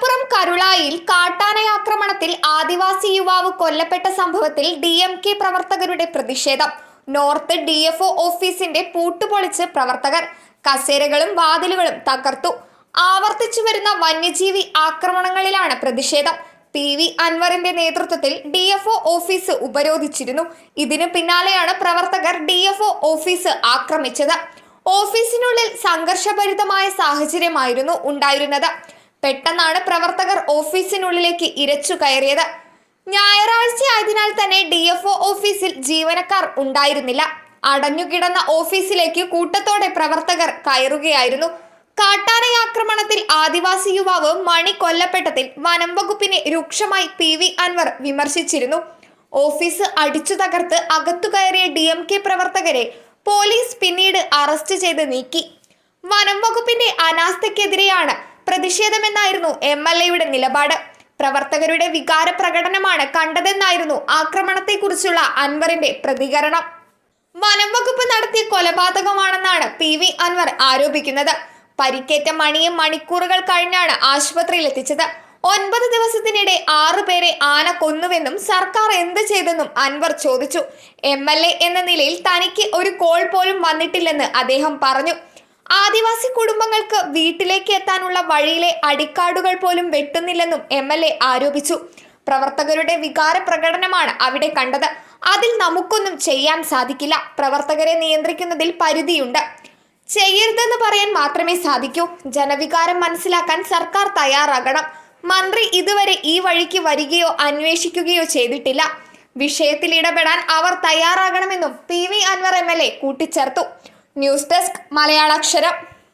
മലപ്പുറം കരുളായിൽ കാട്ടാനയാക്രമണത്തിൽ ആദിവാസി യുവാവ് കൊല്ലപ്പെട്ട സംഭവത്തിൽ DMK പ്രവർത്തകരുടെ പ്രതിഷേധം. നോർത്ത് DFO ഓഫീസിന്റെ പൂട്ടുപൊളിച്ച് പ്രവർത്തകർ. കസേരകളും വാതിലുകളും തകർത്തു. ആവർത്തിച്ചു വരുന്ന വന്യജീവി ആക്രമണങ്ങളിലാണ് പ്രതിഷേധം. PV അൻവറിന്റെ നേതൃത്വത്തിൽ DFO ഓഫീസ് ഉപരോധിച്ചിരുന്നു. ഇതിനു പിന്നാലെയാണ് പ്രവർത്തകർ DFO ഓഫീസ് ആക്രമിച്ചത്. ഓഫീസിനുള്ളിൽ സംഘർഷഭരിതമായ സാഹചര്യമായിരുന്നു ഉണ്ടായിരുന്നത്. പെട്ടെന്നാണ് പ്രവർത്തകർ ഓഫീസിനുള്ളിലേക്ക് ഇരച്ചു കയറിയത്. ഞായറാഴ്ച ആയതിനാൽ തന്നെ DFO ഓഫീസിൽ ജീവനക്കാർ ഉണ്ടായിരുന്നില്ല. അടഞ്ഞുകിടന്ന ഓഫീസിലേക്ക് കൂട്ടത്തോടെ പ്രവർത്തകർ കയറുകയായിരുന്നു. കാട്ടാനയാക്രമണത്തിൽ ആദിവാസി യുവാവ് മണി കൊല്ലപ്പെട്ടതിൽ വനം വകുപ്പിനെ രൂക്ഷമായി PV അൻവർ വിമർശിച്ചിരുന്നു. ഓഫീസ് അടിച്ചു തകർത്ത് അകത്തു കയറിയ DMK പ്രവർത്തകരെ പോലീസ് പിന്നീട് അറസ്റ്റ് ചെയ്ത് നീക്കി. വനം വകുപ്പിന്റെ അനാസ്ഥയ്ക്കെതിരെയാണ് പ്രതിഷേധമെന്നായിരുന്നു MLA-യുടെ നിലപാട്. പ്രവർത്തകരുടെ വികാര പ്രകടനമാണ് കണ്ടതെന്നായിരുന്നു ആക്രമണത്തെക്കുറിച്ചുള്ള അൻവറിന്റെ പ്രതികരണം. വനം വകുപ്പ് നടത്തിയ കൊലപാതകമാണെന്നാണ് PV അൻവർ ആരോപിക്കുന്നത്. പരിക്കേറ്റ മണിയെ മണിക്കൂറുകൾ കഴിഞ്ഞാണ് ആശുപത്രിയിൽ എത്തിച്ചത്. 9 ദിവസത്തിനിടെ 6 പേരെ ആന കൊന്നുവെന്നും സർക്കാർ എന്ത് ചെയ്തെന്നും അൻവർ ചോദിച്ചു. MLA എന്ന നിലയിൽ തനിക്ക് ഒരു കോൾ പോലും വന്നിട്ടില്ലെന്ന് അദ്ദേഹം പറഞ്ഞു. ആദിവാസി കുടുംബങ്ങൾക്ക് വീട്ടിലേക്ക് എത്താനുള്ള വഴിയിലെ അടിക്കാടുകൾ പോലും വെട്ടുന്നില്ലെന്നും MLA ആരോപിച്ചു. പ്രവർത്തകരുടെ വികാര പ്രകടനമാണ് അവിടെ കണ്ടത്. അതിൽ നമുക്കൊന്നും ചെയ്യാൻ സാധിക്കില്ല. പ്രവർത്തകരെ നിയന്ത്രിക്കുന്നതിൽ പരിധിയുണ്ട്. ചെയ്യരുതെന്ന് പറയാൻ മാത്രമേ സാധിക്കൂ. ജനവികാരം മനസ്സിലാക്കാൻ സർക്കാർ തയ്യാറാകണം. മന്ത്രി ഇതുവരെ ഈ വഴിക്ക് വരികയോ അന്വേഷിക്കുകയോ ചെയ്തിട്ടില്ല. വിഷയത്തിൽ ഇടപെടാൻ അവർ തയ്യാറാകണമെന്നും PV അൻവർ MLA കൂട്ടിച്ചേർത്തു. News desk മലയാളാക്ഷരം.